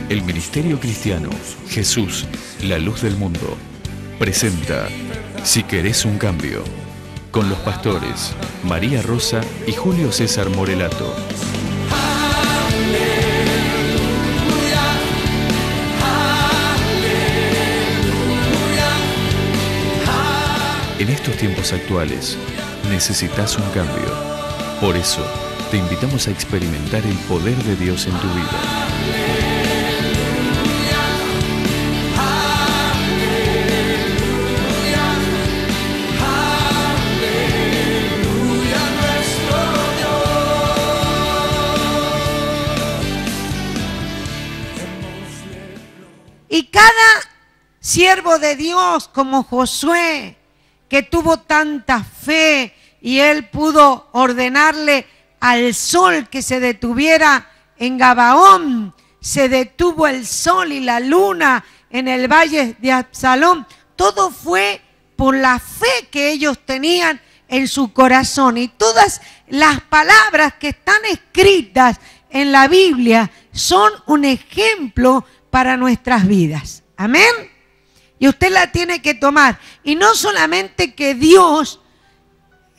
El Ministerio Cristiano Jesús, la Luz del Mundo, presenta Si querés un cambio, con los pastores María Rosa y Julio César Morelato. En estos tiempos actuales, necesitas un cambio. Por eso, te invitamos a experimentar el poder de Dios en tu vida. Y cada siervo de Dios como Josué, que tuvo tanta fe y él pudo ordenarle al sol que se detuviera en Gabaón, se detuvo el sol y la luna en el valle de Absalón. Todo fue por la fe que ellos tenían en su corazón. Y todas las palabras que están escritas en la Biblia son un ejemplo para nuestras vidas. Amén. Y usted la tiene que tomar. Y no solamente que Dios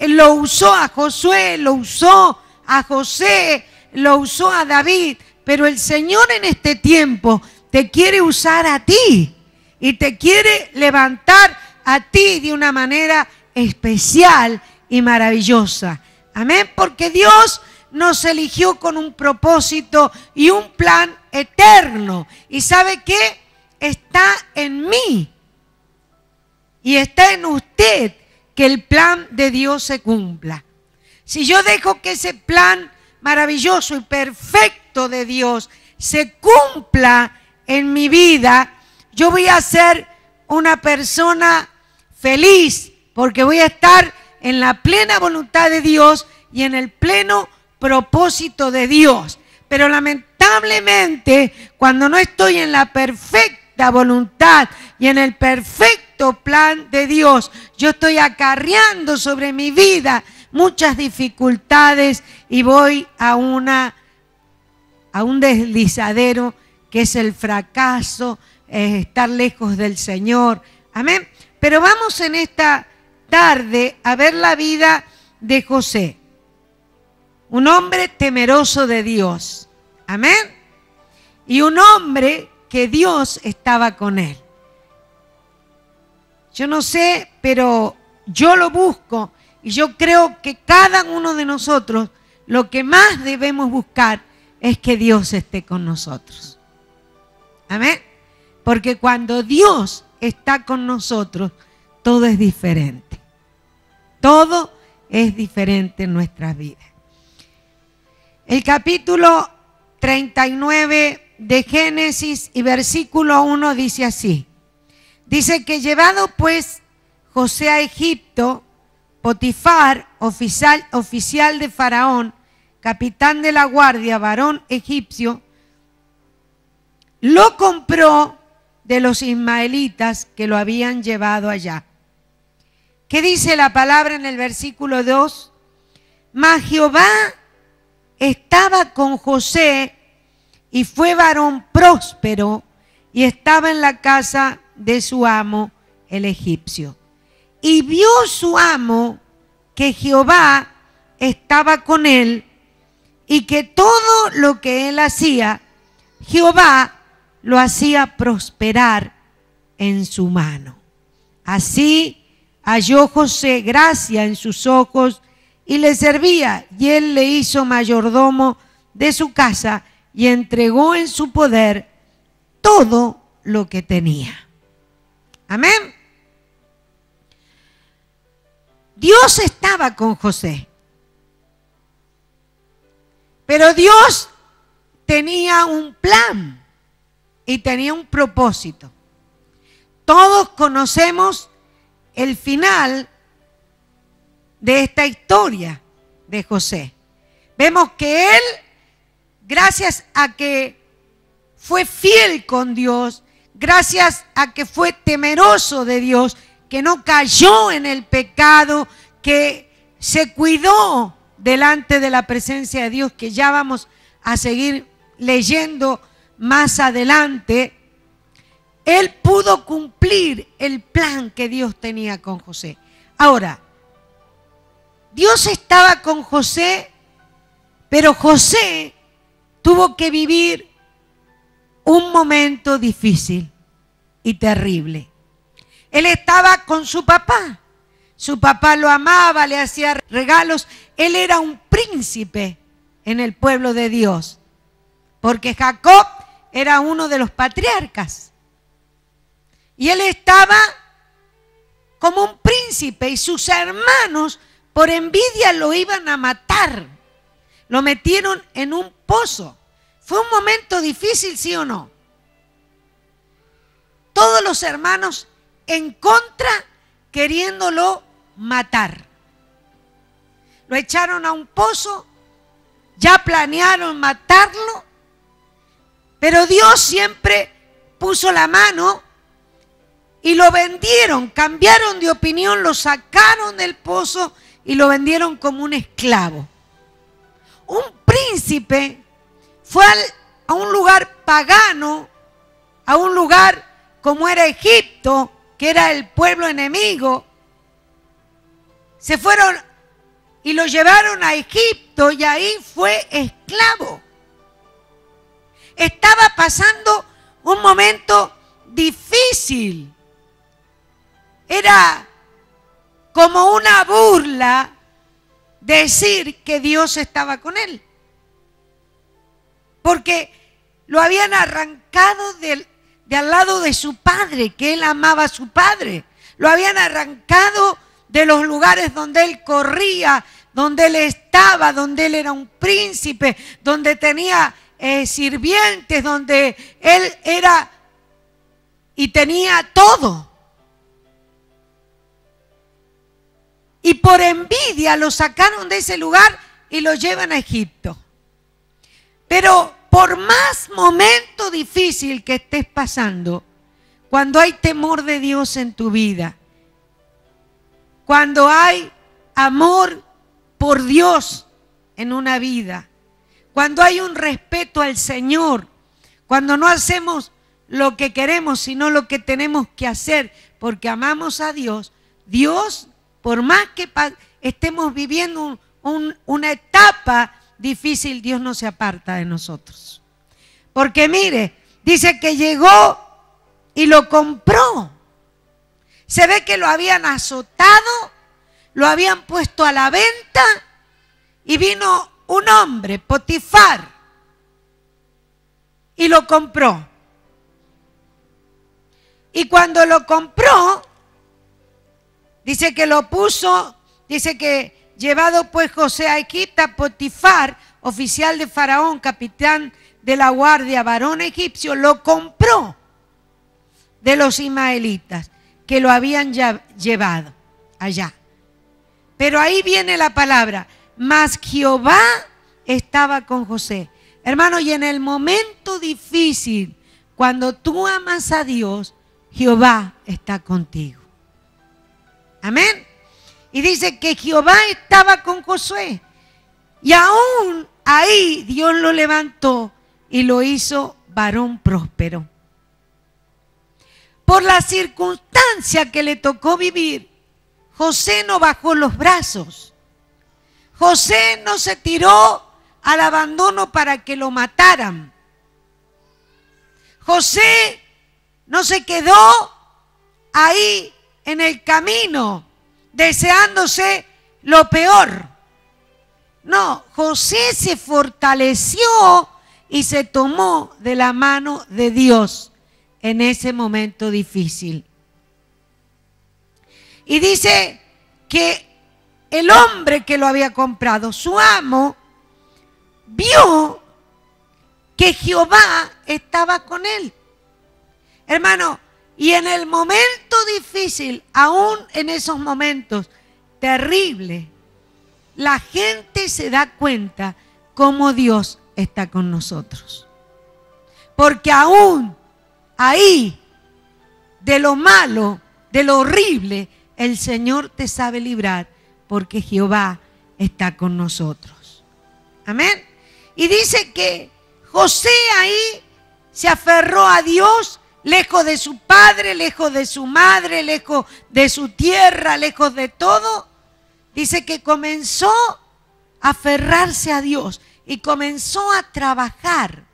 lo usó a Josué, lo usó a José, lo usó a David, pero el Señor en este tiempo te quiere usar a ti y te quiere levantar a ti de una manera especial y maravillosa. Amén. Porque Dios nos eligió con un propósito y un plan eterno. ¿Y sabe qué? Está en mí y está en usted que el plan de Dios se cumpla. Si yo dejo que ese plan maravilloso y perfecto de Dios se cumpla en mi vida, yo voy a ser una persona feliz, porque voy a estar en la plena voluntad de Dios y en el pleno propósito de Dios. Pero lamentablemente, cuando no estoy en la perfecta voluntad y en el perfecto plan de Dios, yo estoy acarreando sobre mi vida muchas dificultades y voy a un deslizadero que es el fracaso, estar lejos del Señor. Amén. Pero vamos en esta tarde a ver la vida de José, un hombre temeroso de Dios. Amén. Y un hombre que Dios estaba con él. Yo no sé, pero yo lo busco y yo creo que cada uno de nosotros lo que más debemos buscar es que Dios esté con nosotros. Amén. Porque cuando Dios está con nosotros, todo es diferente. Todo es diferente en nuestras vidas. El capítulo 39 de Génesis y versículo 1 dice así. Dice que llevado pues José a Egipto, Potifar, oficial de Faraón, capitán de la guardia, varón egipcio, lo compró de los ismaelitas que lo habían llevado allá. ¿Qué dice la palabra en el versículo 2? Mas Jehová estaba con José y fue varón próspero y estaba en la casa de su amo el egipcio. Y vio su amo que Jehová estaba con él y que todo lo que él hacía, Jehová lo hacía prosperar en su mano. Así halló José gracia en sus ojos y le servía, y él le hizo mayordomo de su casa y entregó en su poder todo lo que tenía. Amén. Dios estaba con José, pero Dios tenía un plan y tenía un propósito. Todos conocemos el final de esta historia de José. Vemos que él, gracias a que fue fiel con Dios, gracias a que fue temeroso de Dios, que no cayó en el pecado, que se cuidó delante de la presencia de Dios, que ya vamos a seguir leyendo más adelante, él pudo cumplir el plan que Dios tenía con José. Ahora, Dios estaba con José, pero José tuvo que vivir un momento difícil y terrible. Él estaba con su papá. Su papá lo amaba, le hacía regalos. Él era un príncipe en el pueblo de Dios, porque Jacob era uno de los patriarcas. Y él estaba como un príncipe y sus hermanos por envidia lo iban a matar. Lo metieron en un pozo. Fue un momento difícil, ¿sí o no? Todos los hermanos en contra, queriéndolo matar. Lo echaron a un pozo, ya planearon matarlo, pero Dios siempre puso la mano y lo vendieron, cambiaron de opinión, lo sacaron del pozo y lo vendieron como un esclavo. Un príncipe fue a un lugar pagano, a un lugar como era Egipto, que era el pueblo enemigo. Se fueron y lo llevaron a Egipto y ahí fue esclavo. Estaba pasando un momento difícil. Era como una burla decir que Dios estaba con él. Porque lo habían arrancado de al lado de su padre, que él amaba a su padre. Lo habían arrancado de los lugares donde él corría, donde él estaba, donde él era un príncipe, donde tenía sirvientes, donde él era y tenía todo. Y por envidia lo sacaron de ese lugar y lo llevan a Egipto. Pero por más momento difícil que estés pasando, cuando hay temor de Dios en tu vida, cuando hay amor por Dios en una vida, cuando hay un respeto al Señor, cuando no hacemos lo que queremos, sino lo que tenemos que hacer, porque amamos a Dios, Dios, por más que estemos viviendo una etapa difícil, Dios no se aparta de nosotros. Porque mire, dice que llegó y lo compró. Se ve que lo habían azotado, lo habían puesto a la venta y vino un hombre, Potifar, y lo compró. Y cuando lo compró, dice que lo puso, dice que llevado pues José a Egipto, Potifar, oficial de Faraón, capitán de la guardia, varón egipcio, lo compró de los ismaelitas que lo habían llevado allá. Pero ahí viene la palabra, mas Jehová estaba con José. Hermano, y en el momento difícil, cuando tú amas a Dios, Jehová está contigo. Amén. Y dice que Jehová estaba con Josué. Y aún ahí Dios lo levantó y lo hizo varón próspero. Por la circunstancia que le tocó vivir, José no bajó los brazos. José no se tiró al abandono para que lo mataran. José no se quedó ahí en el camino deseándose lo peor. No, José se fortaleció y se tomó de la mano de Dios en ese momento difícil. Y dice que el hombre que lo había comprado, su amo, vio que Jehová estaba con él. Hermano, y en el momento difícil, aún en esos momentos terribles, la gente se da cuenta cómo Dios está con nosotros. Porque aún ahí, de lo malo, de lo horrible, el Señor te sabe librar porque Jehová está con nosotros. Amén. Y dice que José ahí se aferró a Dios, lejos de su padre, lejos de su madre, lejos de su tierra, lejos de todo. Dice que comenzó a aferrarse a Dios y comenzó a trabajar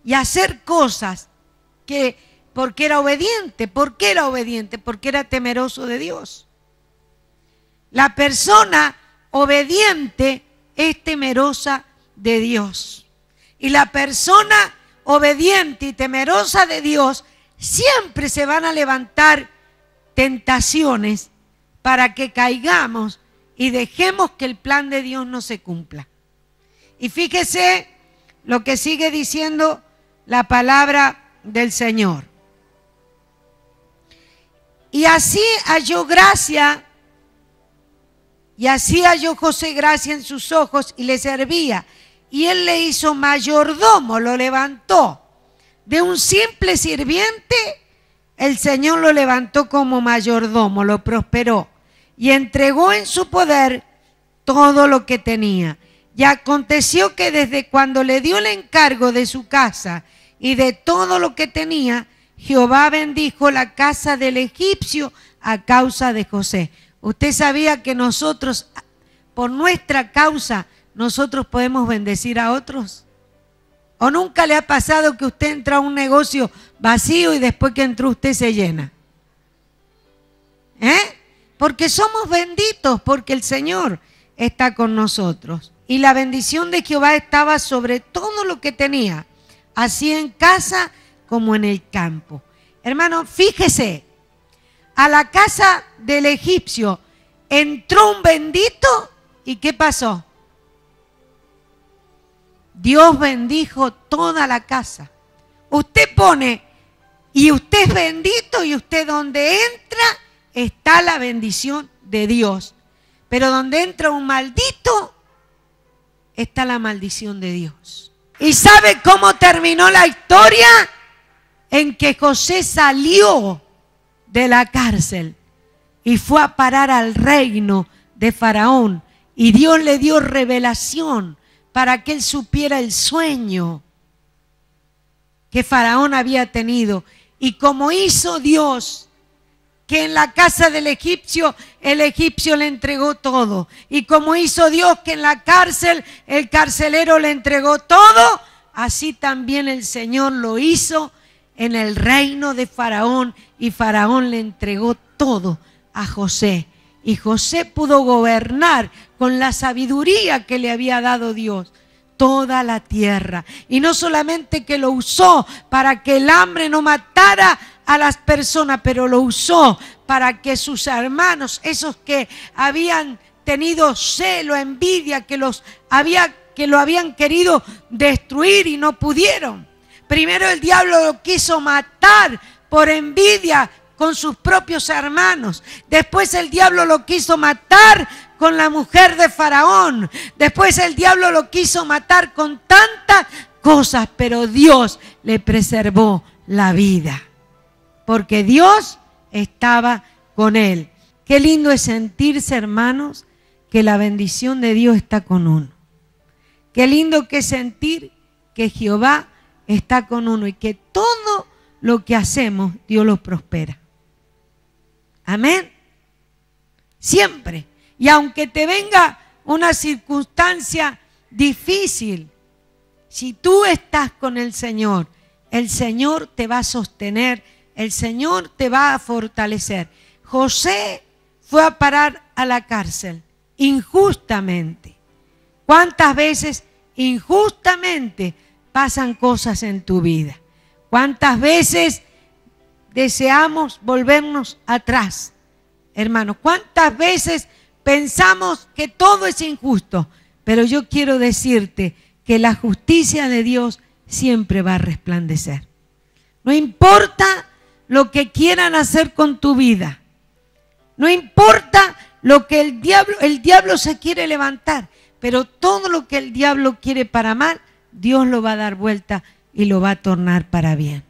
y a hacer cosas porque era obediente. ¿Por qué era obediente? Porque era temeroso de Dios. La persona obediente es temerosa de Dios. Y la persona obediente y temerosa de Dios siempre se van a levantar tentaciones para que caigamos y dejemos que el plan de Dios no se cumpla. Y fíjese lo que sigue diciendo la palabra del Señor. Y así halló José gracia en sus ojos y le servía. Y él le hizo mayordomo, lo levantó. De un simple sirviente, el Señor lo levantó como mayordomo, lo prosperó. Y entregó en su poder todo lo que tenía. Y aconteció que desde cuando le dio el encargo de su casa y de todo lo que tenía, Jehová bendijo la casa del egipcio a causa de José. ¿Usted sabía que nosotros, por nuestra causa, nosotros podemos bendecir a otros? ¿O nunca le ha pasado que usted entra a un negocio vacío y después que entró usted se llena? Porque somos benditos, porque el Señor está con nosotros. Y la bendición de Jehová estaba sobre todo lo que tenía, así en casa como en el campo. Hermano, fíjese, a la casa del egipcio entró un bendito y ¿qué pasó? Dios bendijo toda la casa. Usted pone y usted es bendito y usted donde entra está la bendición de Dios. Pero donde entra un maldito está la maldición de Dios. ¿Y sabe cómo terminó la historia? En que José salió de la cárcel y fue a parar al reino de Faraón. Y Dios le dio revelación para que él supiera el sueño que Faraón había tenido. Y como hizo Dios, que en la casa del egipcio, el egipcio le entregó todo. Y como hizo Dios que en la cárcel, el carcelero le entregó todo, así también el Señor lo hizo en el reino de Faraón. Y Faraón le entregó todo a José. Y José pudo gobernar con la sabiduría que le había dado Dios toda la tierra. Y no solamente que lo usó para que el hambre no matara a las personas, pero lo usó para que sus hermanos, esos que habían tenido celo, envidia, que lo habían querido destruir y no pudieron. Primero el diablo lo quiso matar por envidia con sus propios hermanos. Después el diablo lo quiso matar con la mujer de Faraón. Después el diablo lo quiso matar con tantas cosas, pero Dios le preservó la vida, porque Dios estaba con él. Qué lindo es sentirse, hermanos, que la bendición de Dios está con uno. Qué lindo que es sentir que Jehová está con uno y que todo lo que hacemos Dios lo prospera. Amén. Siempre. Y aunque te venga una circunstancia difícil, si tú estás con el Señor te va a sostener, el Señor te va a fortalecer. José fue a parar a la cárcel injustamente. ¿Cuántas veces injustamente pasan cosas en tu vida? ¿Cuántas veces deseamos volvernos atrás? Hermanos, ¿cuántas veces pensamos que todo es injusto? Pero yo quiero decirte que la justicia de Dios siempre va a resplandecer. No importa lo que quieran hacer con tu vida. No importa lo que el diablo se quiere levantar. Pero todo lo que el diablo quiere para mal, Dios lo va a dar vuelta y lo va a tornar para bien.